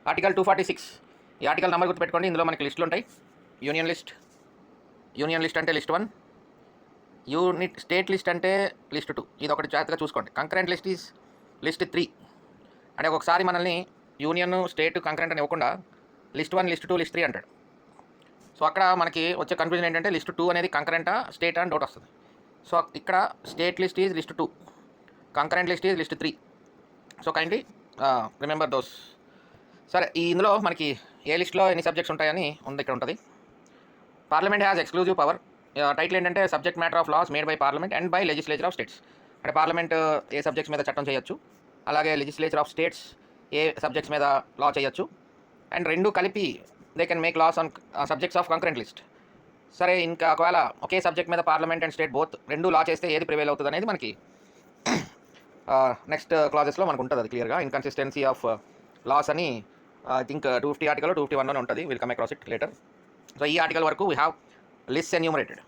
Article 246 ఈ article number గుర్తుపెట్టుకోండి. ఇందులో మనకి లిస్టులు ఉంటాయి. యూనియన్ లిస్ట్ అంటే లిస్ట్ 1, స్టేట్ లిస్ట్ అంటే లిస్ట్ 2. ఇది ఒకటి జాగ్రత్తగా చూసుకోండి. Concurrent list is list 3. అంటే ఒకసారి మనల్ని యూనియన్, స్టేట్, కంకరెంట్ అని ఇవ్వకుండా లిస్ట్ 1, లిస్ట్ 2, లిస్ట్ 3 అంటాడు. సో అక్కడ మనకి వచ్చే కన్ఫ్యూజన్ ఏంటంటే లిస్ట్ 2 అనేది కంకరెంటా స్టేట్ అని డౌట్ వస్తుంది. సో ఇక్కడ state list is list 2, concurrent list is list 3. So kindly remember those. సరే, ఇందులో మనకి ఏ లిస్ట్లో ఎన్ని సబ్జెక్ట్స్ ఉంటాయని ఇక్కడ ఉంటుంది. Parliament has exclusive power. Title ఏంటంటే subject matter of laws made by parliament and by legislature of states. అంటే పార్లమెంట్ ఏ సబ్జెక్ట్స్ మీద చట్టం చేయొచ్చు, అలాగే లెజిస్లేచర్ ఆఫ్ స్టేట్స్ ఏ సబ్జెక్ట్స్ మీద లా చేయొచ్చు. అండ్ రెండు కలిపి they can make laws on subjects of concurrent list. సరే, ఇంకా ఒకవేళ ఒకే సబ్జెక్ట్ మీద పార్లమెంట్ అండ్ స్టేట్ బోత్ రెండు లా చేస్తే ఏది ప్రివేల్ అవుతుంది అనేది మనకి నెక్స్ట్ క్లాజెస్లో మనకు ఉంటుంది. అది క్లియర్గా ఇన్కన్సిస్టెన్సీ ఆఫ్ లాస్ అని ఐ థింక్ 250 ఆర్టికల్ 251లోనే ఉంటుంది. Will come across it later. So ఈ ఆర్టికల్ వరకు we have list enumerated.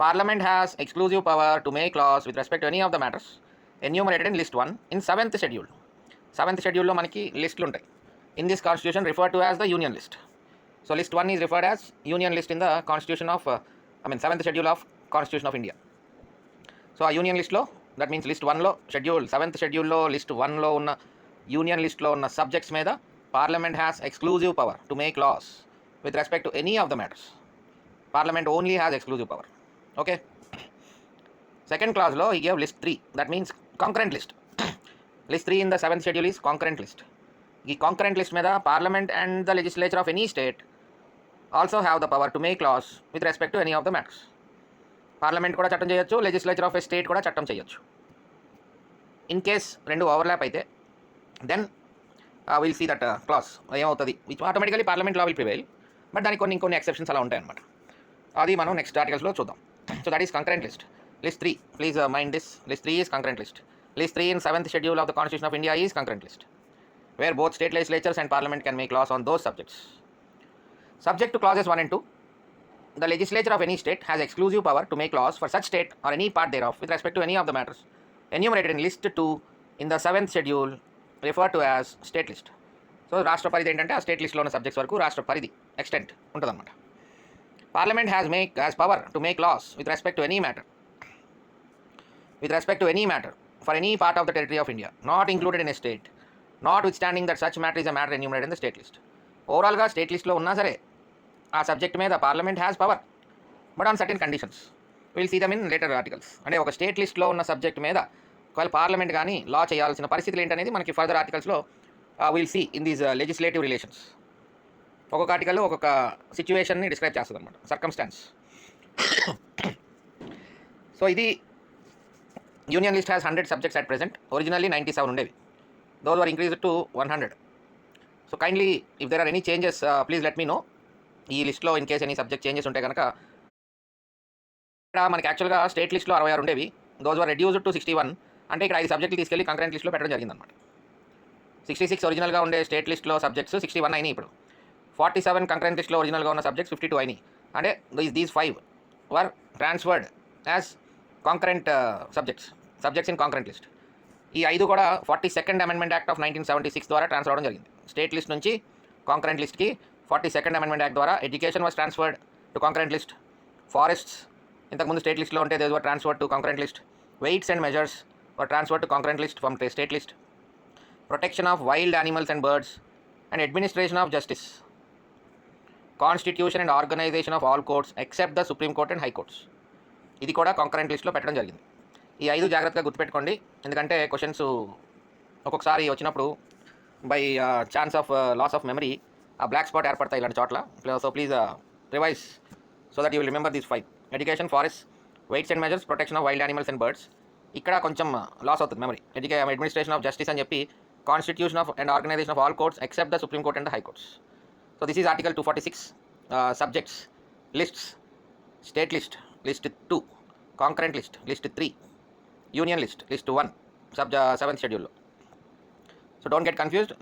Parliament has exclusive power to make laws with respect to any of the matters enumerated in list 1 in 7th schedule. 7th షెడ్యూల్లో మనకి లిస్టులు ఉంటాయి. In this constitution referred to as the union list. So list 1 is referred as union list in the constitution of 7th schedule of constitution of India. So a union list lo, that means list 1 lo schedule 7th schedule lo list 1 lo unna union list lo unna subjects meeda parliament has exclusive power to make laws with respect to any of the matters. Parliament only has exclusive power. Okay. Second clause lo he gave list 3, that means concurrent list. List 3 in the 7th schedule is concurrent list. ఈ concurrent list మీద parliament and the legislature of any state also have the power to make laws with respect to any of the matters. Parliament కూడా చట్టం చేయొచ్చు, legislature of a state కూడా చట్టం చేయొచ్చు. In case రెండు overlap అయితే then will see that clause ఏమవుతుంది, which automatically parliament law will prevail. But దానికి ఇంకొన్ని ఎక్సెప్షన్స్ అలా ఉంటాయన్నమాట. అది మనం నెక్స్ట్ ఆర్టికల్స్లో చూద్దాం. So that is concurrent list. List 3, please mind this. List 3 is concurrent list. List 3 in 7th schedule of the Constitution of India is concurrent list, where both state legislatures and parliament can make laws on those subjects. Subject to clauses 1 and 2, the legislature of any state has exclusive power to make laws for such state or any part thereof with respect to any of the matters enumerated in list 2 in the 7th schedule referred to as state list. So రాష్ట్ర పరిధి ఏంటంటే ఆ state లిస్ట్లో ఉన్న subjects వరకు రాష్ట్ర పరిధి extent ఉంటుందన్నమాట. Parliament has power to make laws with respect to any matter for any part of the territory of India not included in a state, notwithstanding that such matter is a matter enumerated in the state list. ఓవరాల్గా state లిస్ట్లో ఉన్నా సరే ఆ subject మీద Parliament has power, but on certain conditions. Will see them in later articles. అంటే ఒక state లిస్ట్లో ఉన్న సబ్జెక్ట్ మీద ఒకవేళ పార్లమెంట్ కానీ లా చేయాల్సిన పరిస్థితులు ఏంటనేది మనకి ఫర్దర్ ఆర్టికల్స్లో will see in these legislative relations. ఒక్కొక్క ఆర్టికల్ ఒక్కొక్క సిచ్యువేషన్ని డిస్క్రైబ్ చేస్తుంది అనమాట, సర్కమ్స్టాన్స్. సో ఇది union list has 100 subjects at present. Originally 97 ఉండేవి. those were increased to 100. So kindly, if there are any changes, please let me know. ఈ లిస్ట్లో in case any subject changes ఉంటే కనుక, ఇక్కడ మనకి యాక్చువల్గా స్టేట్ లిస్ట్లో 66 ఉండేవి. Those were reduced to 61. అంటే ఇక్కడ 5 సబ్జెక్టులు తీసుకెళ్ళి కంకరెంట్ లిస్ట్లో పెట్టడం జరిగిందన్నమాట. 66 ఒరిజినల్గా ఉండే స్టేట్ లిస్ట్లో సబ్జెక్ట్స్ 61 అయినాయి ఇప్పుడు. 47 కంకరెంట్ లిస్ట్లో ఒరిజినల్గా ఉన్న సబ్జెక్ట్స్ 52 అయినాయి. అంటే these 5 were transferred as concurrent subjects in concurrent list. ఈ 5 కూడా 42nd అమెండ్మెంట్ యాక్ట్ ఆఫ్ 1976 ద్వారా ట్రాన్స్ఫర్ అవ్వడం జరిగింది. స్టేట్ లిస్ట్ నుంచి కాంకరెంట్ లిస్ట్కి 42nd అమెండ్మెంట్ యాక్ట్ ద్వారా education was transferred to concurrent list. Forests ఇంతకుముందు స్టేట్ లిస్ట్లో ఉంటే they were transferred to concurrent list. Weights and measures were transferred to concurrent list from state list. Protection of wild animals and birds and administration of justice, constitution and organisation of all courts except the Supreme Court and high courts, ఇది కూడా concurrent లిస్ట్లో పెట్టడం జరిగింది. ఈ 5 జాగ్రత్తగా గుర్తుపెట్టుకోండి, ఎందుకంటే questions ఒక్కొక్కసారి వచ్చినప్పుడు by chance of loss of memory ఆ బ్లాక్ స్పాట్ ఏర్పడతాయి ఇలాంటి చోట్ల. So please revise so that you will remember these 5. Education, forest, weights and measures, protection of wild animals and birds. ఇక్కడ కొంచెం లాస్ అవుతుంది మెమరీ. అడ్మినిస్ట్రేషన్ ఆఫ్ జస్టిస్ అని చెప్పి constitution of and organisation of all courts except the Supreme Court and the high courts. So this is article 246. Subjects, lists, state list, list 2, concurrent list, list 3, union list, list 1 7th షెడ్యూల్లో. So don't get confused.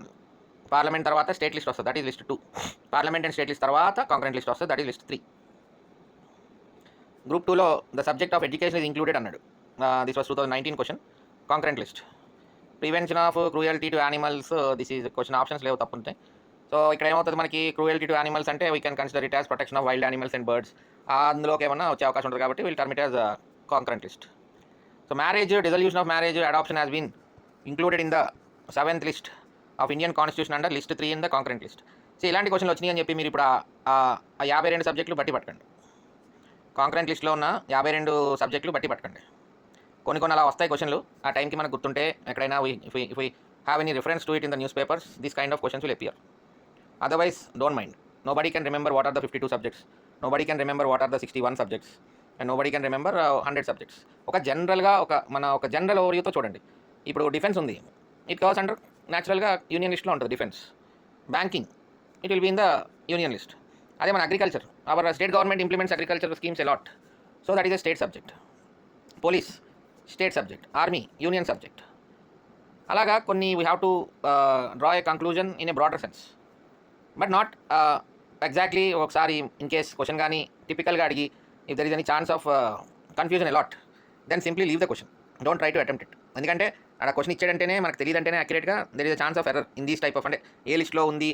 Parliament తర్వాత state list వస్తుంది, that is list 2. Parliament and state list తర్వాత concurrent list వస్తుంది, that is list 3. Group 2లో the subject of education is included అన్నాడు. This was 2019 question. Concurrent list, prevention of cruelty to animals, this is question. Options లేవు, తప్పు ఉంటాయి. So ఇక్కడ ఏమవుతుంది మనకి క్రూయల్టీ టు యానిమల్స్ అంటే we can consider it as protection of wild animals and birds. అందులోకి ఏమన్నా వచ్చే అవకాశం ఉంటుంది కాబట్టి will term it as concurrent list. So marriage, dissolution of marriage, adoption has been included in the 7th list of Indian constitution under list 3 in the concurrent list. So ఇలాంటి క్వశ్చన్లు వచ్చినాయి అని చెప్పి మీరు ఇప్పుడు ఆ 52 సబ్జెక్టులు బట్టి పట్టండి. కాంకరెంట్ లిస్ట్లో ఉన్న 52 సబ్జెక్టులు బట్టి పట్టండి. కొన్ని అలా వస్తాయి క్వశ్చన్లు, ఆ టైంకి మనకు గుర్తుంటే ఎక్కడైనా if we have any reference to it in the news papers, this kind of questions will appear. Otherwise, don't mind. Nobody can remember what are the 52 subjects. Nobody can remember what are the 61 subjects. And nobody can remember 100 subjects. ఒక జనరల్గా ఒక general ఓవర్వ్యూతో చూడండి. ఇప్పుడు defence ఉంది, it covers under న్యాచురల్గా union లిస్ట్లో ఉంటుంది defence. Banking, it will be in the union list. అదే మన agriculture, our state government implements agriculture schemes a lot, so that is a state subject. Police state subject, army union subject. అలాగా కొన్ని we have to draw a conclusion in a broader sense, but not exactly. ఒకసారి in case question కానీ టిపికల్గా అడిగి if there is any chance of confusion a lot, then simply leave the question, don't try to attempt it. ఎందుకంటే అక్కడ question ఇచ్చాడంటేనే మనకు తెలియదంటేనే అక్యురేట్గా there is a chance of error in these type of, అంటే ఏ లిస్ట్లో ఉంది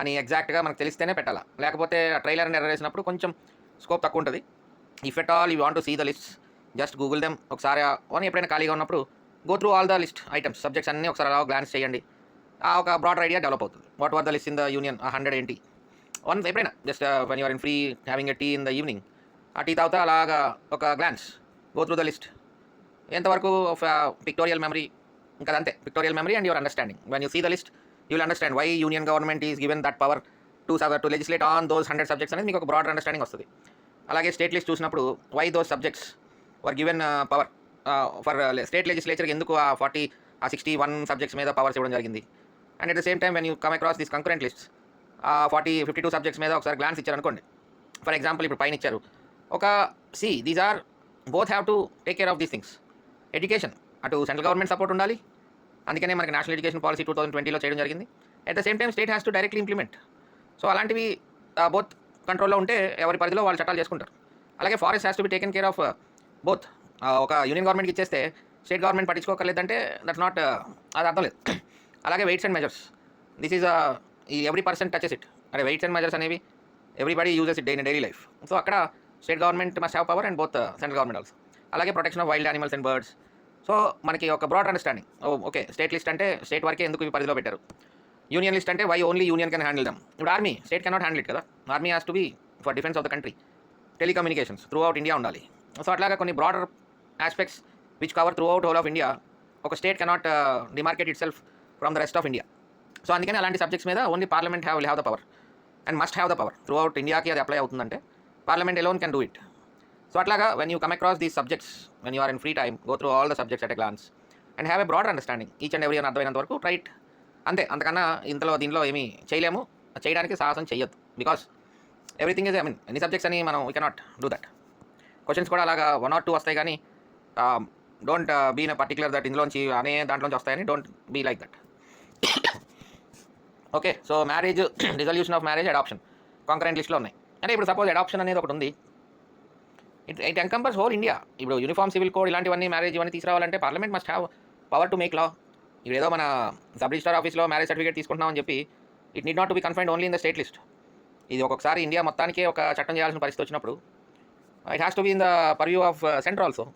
అని ఎగ్జాక్ట్గా మనకు తెలిస్తేనే పెట్టాలా, లేకపోతే ట్రైలర్ అని ఎర్రర్ వేసినప్పుడు కొంచెం స్కోప్ తక్కువ ఉంటుంది. If at all you want to see the list, just Google them ఒకసారి. ఎప్పుడైనా ఖాళీగా ఉన్నప్పుడు go through all the list items, subjects అన్నీ ఒకసారి అలా గ్లాన్స్ చేయండి. ఒక బ్రాడర్ ఐడియా డెవలప్ అవుతుంది. What were the list in the union, 100 ఏంటి. వన్స్ ఎప్పుడైనా just when you're in free having a tea in the evening, ఆ టీ తాగుతా అలాగా ఒక glance go through the list. ఎంతవరకు పిక్టోరియల్ మెమరీ, ఇంకా అంతే, pictorial memory and your understanding. When you see the list you will understand why union government is given that power to legislate on those 100 subjects అనేది మీకు ఒక broader understanding వస్తుంది. అలాగే state list చూసినప్పుడు why those subjects were given power for state లెజిస్లేచర్కి ఎందుకు ఆ 61 subjects మీద పవర్స్ ఇవ్వడం జరిగింది. And at the same time when you come across this concurrent list 52 subjects మీద ఒకసారి గ్లాన్స్ ఇచ్చారనుకోండి. ఫర్ ఎగ్జాంపుల్ ఇప్పుడు పైన ఇచ్చారు ఒక these are both have to take care of these things. Education, అటు సెంట్రల్ గవర్నమెంట్ సపోర్ట్ ఉండాలి, అందుకనే మనకి నేషనల్ ఎడ్యుకేషన్ పాలసీ 2020లో చేయడం జరిగింది. At the same time state has to directly implement. So అలాంటివి బోత్ కంట్రోల్లో ఉంటే ఎవరి పరిధిలో వాళ్ళు చట్టాలు చేసుకుంటారు. అలాగే forest has to be taken care of both. ఒక యూనియన్ గవర్నమెంట్కి ఇచ్చేస్తే స్టేట్ గవర్నమెంట్ పట్టించుకోకలేదంటే దట్స్ నాట్, అది అర్థం లేదు. అలాగే weights and measures, this is ఈ ఎవ్రీ పర్సన్ టచెస్ ఇట్. అంటే వెయిట్స్ అండ్ మెజర్స్ అనేవి everybody uses it in daily life. So అక్కడ state government must have power and both central government also. అలాగే protection of wild animals and birds. So మనకి ఒక broad understanding. Okay, state list అంటే state వరకే ఎందుకు ఈ పరిధిలో పెట్టారు. యూనియన్ లిస్ట్ అంటే why only union can handle them. ఇప్పుడు army, state cannot handle it కదా. Army has to be for defence of the country. Telecommunications throughout India ఉండాలి. సో అట్లాగా కొన్ని broader aspects which cover throughout whole of India. ఒక state cannot demarcate itself from the rest of India. So అందుకని అలాంటి subjects మీద only parliament will have the power and must have the power. Throughout ఇండియాకి అది apply అవుతుందంటే parliament alone can do it. So అట్లాగా when you come across these subjects, when you are in free time, go through all the subjects at a glance and have a broader understanding each and every అని అర్థమైనంత వరకు right. అంతే, అంతకన్నా దీనిలో ఏమీ చేయలేము, చేయడానికి సాహసం చేయొద్దు. బికాస్ ఎవ్రీథింగ్ ఈజ్, ఎన్ని సబ్జెక్ట్స్ అని మనం we cannot do that. Questions కూడా అలాగా 1 or 2 వస్తాయి కానీ don't be in particular that ఇందులోంచి అనే దాంట్లోంచి వస్తాయని don't be like that. Okay, so marriage, dissolution of marriage, adoption concurrent లిస్ట్లో ఉన్నాయి. అంటే ఇప్పుడు సపోజ్ అడాప్షన్ అనేది ఒకటి ఉంది, ఇట్ ఎంకంపర్స్ హోల్ ఇండియా. ఇప్పుడు యూనిఫామ్ సివిల్ కోడ్ ఇలాంటివన్నీ మ్యారేజ్ ఇవన్నీ తీసుకురావాలంటే Parliament must have power to make law. ఇప్పుడు ఏదో మన సబ్ రిజిస్టార్ ఆఫీస్లో మ్యారేజ్ సర్టిఫికేట్ తీసుకుంటున్నామని చెప్పి it need not to be confined only in the state list. ఇది ఒక్కొక్కసారి ఇండియా మొత్తానికే ఒక చట్టం చేయాల్సిన పరిస్థితి వచ్చినప్పుడు it has to B in the purview of centre also.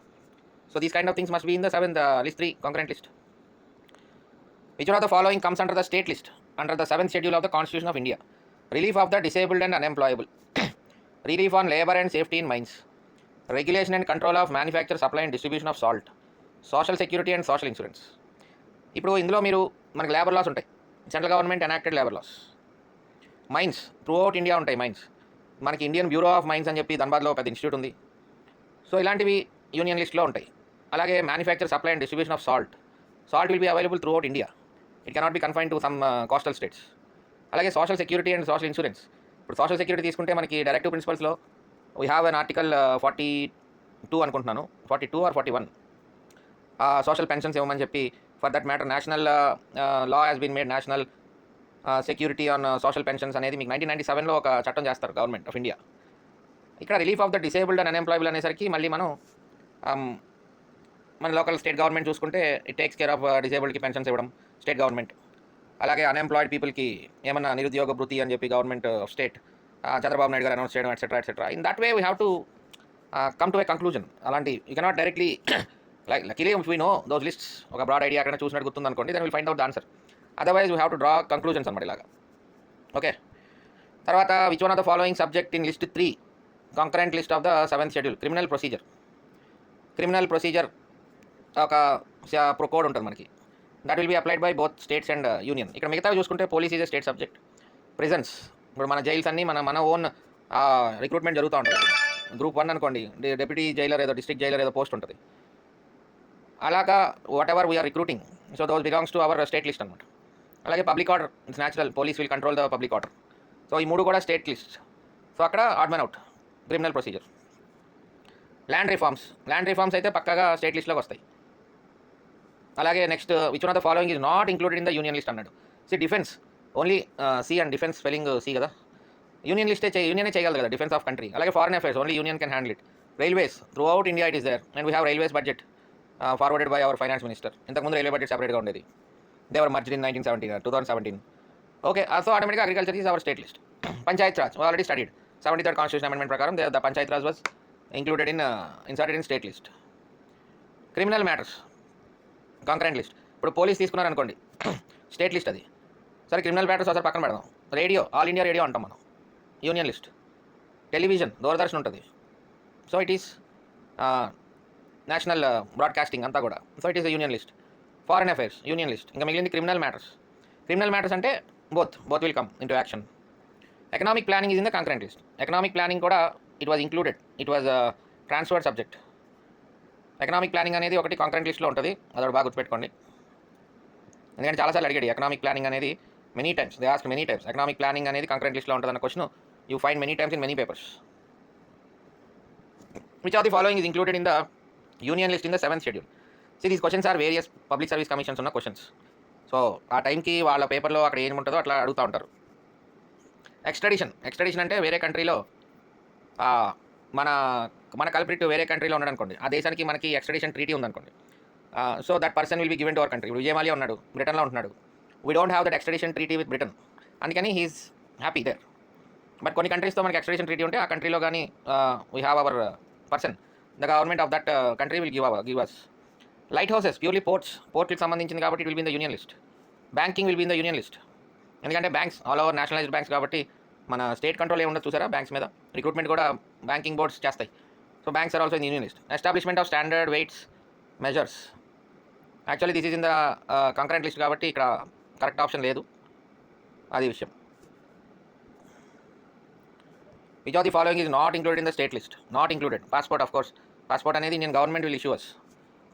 So these kind of things must be in the 7th list 3 concurrent list. Which of the following comes under the state list under the 7th schedule of the Constitution of India? Relief of the disabled and unemployable, relief on labor and safety in mines, regulation and control of manufacture, supply and distribution of salt, social security and social insurance. ఇప్పుడు ఇందులో మీరు మనకి labour laws ఉంటాయి, central government enacted labour laws. Mines throughout India ఉంటాయి. Mines మనకి Indian Bureau of Mines అని చెప్పి ధన్బాద్లో పెద్ద ఇన్స్టిట్యూట్ ఉంది. సో ఇలాంటివి యూనియన్ లిస్ట్లో ఉంటాయి. అలాగే manufacture, supply and distribution of salt will be available throughout India. It cannot be confine to some coastal states. అలాగే social security and social insurance. ఇప్పుడు సోషల్ సెక్యూరిటీ తీసుకుంటే మనకి డైరెక్టివ్ ప్రిన్సిపల్స్లో వీ హ్యావ్ అన్ ఆర్టికల్ 42 అనుకుంటున్నాను, 42 or 41 social pensions ఇవ్వమని చెప్పి. For that matter national law has been made, national security on social pensions అనేది మీకు 1997లో ఒక చట్టం చేస్తారు గవర్నమెంట్ ఆఫ్ ఇండియా. ఇక్కడ relief of the disabled and unemployable అనేసరికి మళ్ళీ మనం మన లోకల్ స్టేట్ గవర్నమెంట్ చూసుకుంటే ఇట్ టేక్స్ కేర్ ఆఫ్ డిసేబుల్డ్కి పెన్షన్స్ ఇవ్వడం స్టేట్ గవర్నమెంట్. అలాగే అన్ఎంప్లాయిడ్ పీపుల్కి ఏమన్నా నిరుద్యోగ భృతి అని చెప్పి గవర్నమెంట్ స్టేట్ చంద్రబాబు నాయుడు గారు అనౌన్స్ చేయడం etcetera. In that way we have to come to a conclusion. అలాంటి you cannot directly like luckily if we know those lists, ఒక బ్రాడ్ ఐడియా అక్కడ చూసినట్టు గుర్తుంది అనుకోండి, then will find out the answer. Otherwise we have to draw conclusions అనమాట ఇలాగా. Okay, తర్వాత which one of the following subject in list 3 concurrent list of the 7th schedule criminal procedure ఒక code ఉంటుంది మనకి, that will be applied by both states and union. ఇక్కడ మిగతా చూసుకుంటే police is a state subject. Prisons, ఇప్పుడు మన jails అన్నీ మన ఓన్ రిక్రూట్మెంట్ జరుగుతూ ఉంటుంది. గ్రూప్ 1 అనుకోండి, డెప్యూటీ జైలర్ ఏదో డిస్ట్రిక్ట్ జైలర్ ఏదో పోస్ట్ ఉంటుంది. అలాగా whatever we're recruiting, so those belongs to our state list అనమాట. అలాగే public order, it's natural, police will control the public order. So ఈ 3 కూడా స్టేట్ లిస్ట్. సో అక్కడ odd man out criminal procedure. Land reforms అయితే పక్కాగా state లిస్ట్లోకి వస్తాయి. అలాగే next which one of the following is not included in the union list అన్నాడు. Defence only C and defence spelling C కదా, union యూనియనే చేయగలదు కదా డిఫెన్స్ ఆఫ్ కంట్రీ. అలాగే foreign affairs only union can handle it. Railways throughout India it is there and we have railways budget forwarded by our finance minister. ఇంతకుముందు railway budget సెపరేట్గా ఉండేది, they were merged in 2017. Okay, so ఆటోమేటిక్గా agriculture is our state list. Panchayat raj already studied 73rd constitution amendment ప్రకారం the panchayat raj was inserted in state list. Criminal matters concurrent list. ఇప్పుడు police తీసుకున్నారనుకోండి, state list అది. సరే, criminal matters ఒకసారి పక్కన పెడదాం. రేడియో, ఆల్ ఇండియా రేడియో అంటాం మనం, యూనియన్ లిస్ట్. టెలివిజన్, దూరదర్శన్ ఉంటుంది, so it is national broadcasting అంతా కూడా, so it is the union list. Foreign affairs union list. ఇంకా మిగిలింది క్రిమినల్ మ్యాటర్స్ అంటే both will come into action. Economic planning is in the concurrent list. Economic planning కూడా it was included, it was transferred subject. Economic planning అనేది ఒకటి concurrent లిస్ట్లో ఉంటుంది, అదొకటి బాగా గుర్తుపెట్టుకోండి. ఎందుకంటే చాలాసార్లు అడిగాడు ఎకనామిక్ ప్లానింగ్ అనేది many times, they ask many times. Economic planning అనేది కాంకరెంట్ లిస్ట్లో ఉంటుంది అన్న question you find many times in many papers. Which of the following is included in the union list in the 7th schedule. These questions are various public service commissions ఉన్న క్వశ్చన్స్. సో ఆ టైంకి వాళ్ళ పేపర్లో అక్కడ ఏముంటుందో అట్లా అడుగుతూ ఉంటారు. ఎక్స్ట్రాడిషన్ అంటే వేరే కంట్రీలో మన కల్ప్రిట్ వేరే కంట్రీలో ఉన్నాడు అనుకోండి, ఆ దేశానికి మనకి ఎక్స్ట్రాడిషన్ ట్రీటీ ఉందనుకోండి. So that person will be given to our country. ఇప్పుడు విజయమాల్యా ఉన్నాడు, బ్రిటన్లో ఉంటున్నాడు, we don't have that extradition treaty with Britain, అందుకని హీఈస్ హ్యాపీ దేర్. బట్ కొన్ని కంట్రీస్తో మనకి ఎక్స్ట్రాడిషన్ ట్రీటీ ఉంటే ఆ కంట్రీలో కానీ we have our person, the government of that country will give us. Light houses purely పోర్ట్కి సంబంధించింది కాబట్టి it will be in the union list. Banking will be in the union list, ఎందుకంటే banks all over nationalised banks కాబట్టి మన state control ఏముండదు చూసారా banks మీద. Recruitment కూడా బ్యాంకింగ్ బోర్డ్స్ చేస్తాయి. So banks are also in union list. Establishment of standard weights measures, actually this is in the concurrent list కాబట్టి ఇక్కడ కరెక్ట్ ఆప్షన్ లేదు, అది విషయం. Which of the following is not included in the state list? Not included passport, of course. Passport అనేది Indian government will issue us.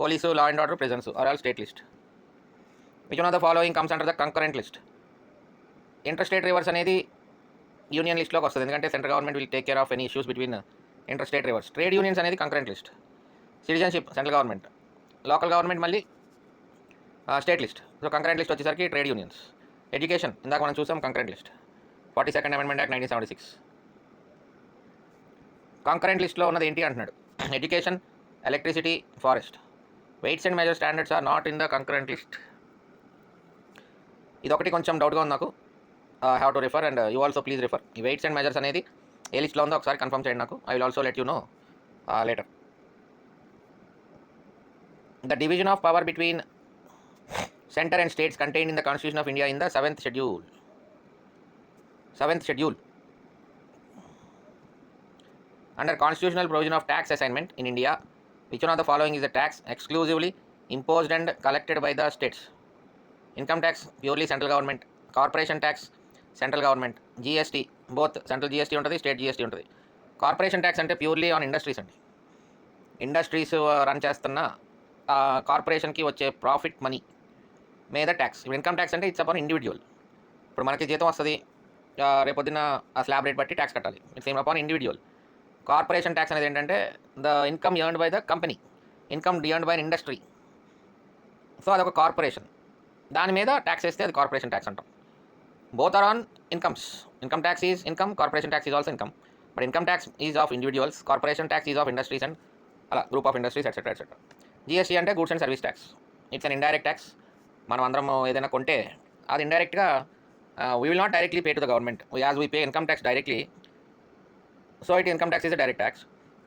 Police, law and order, prisons are all state list. Which one of the following comes under the concurrent list? Inter state rivers అనేది union లిస్ట్లోకి వస్తుంది, ఎందుకంటే central government will take care of any issues between inter state rivers. Trade unions అనేది concurrent list. Citizenship central government, local government మళ్ళీ state list. So concurrent list వచ్చేసరికి trade unions. Education ఇందాక మనం చూసాం concurrent list, 42nd amendment act 1976. Concurrent లిస్ట్లో ఉన్నది ఏంటి అంటున్నాడు? Education, electricity, forest. Weights and measure standards are not in the concurrent list. ఇదొకటి కొంచెం డౌట్గా ఉంది నాకు. Have to refer and you also please refer. ఈ వెయిట్స్ అండ్ మెజర్స్ అనేది ఏ లిస్ట్లో ఉందో ఒకసారి కన్ఫర్మ్ చేయండి నాకు. I will also let you know later. The division of power between centre and states contained in the constitution of India in the 7th schedule. Under constitutional provision of tax assignment in India, which one of the following is the tax exclusively imposed and collected by the states? Income tax purely central government, corporation tax central government, GST both central GST ఉంటుంది, state GST ఉంటుంది. Corporation tax అంటే purely on industries అండి. Industries run చేస్తున్న కార్పొరేషన్కి వచ్చే profit money మీద tax. Income tax అంటే it's upon individual. ఇప్పుడు మనకి జీతం వస్తుంది, రేపొద్దున ఆ స్లాబ్ రేట్ బట్టి ట్యాక్స్ కట్టాలి, it's same upon individual. Corporation tax అనేది ఏంటంటే the income earned by the company, income earned by industry. So అదొక కార్పొరేషన్, దాని మీద ట్యాక్స్ వేస్తే అది కార్పొరేషన్ ట్యాక్స్ అంటాం. Both are on incomes. Income tax is income, corporation tax is also income. But income tax is of individuals, corporation tax is of industries and అలా group of industries etcetera. GST అంటే goods and service tax, it's an indirect tax. మనం అందరం ఏదైనా కొంటే అది ఇండైరెక్ట్గా we will not directly pay to the government as we pay income tax directly. So it income tax is a direct tax.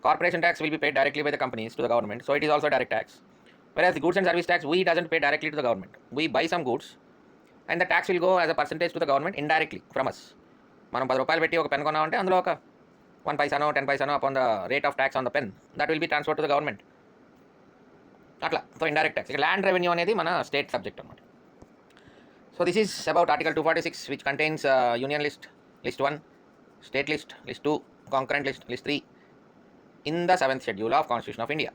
Corporation tax will be paid directly by the companies to the government. So it is also direct tax. Whereas the goods and service tax, we doesn't pay directly to the government. We buy some goods and the tax will go as a percentage to the government indirectly from us. మనం 10 రూపాయలు పెట్టి ఒక pen కొన్నామంటే అందులో ఒక 1 పైసానో 10 పైసానో upon the rate of tax on the pen that will be transfer to the government. అట్లా. So indirect tax. ఇక ల్యాండ్ రెవెన్యూ అనేది మన స్టేట్ సబ్జెక్ట్ అనమాట. So this is about article 246 which contains union list, list 1, state list, list 2, concurrent list, list 3 in the 7th schedule of Constitution of India.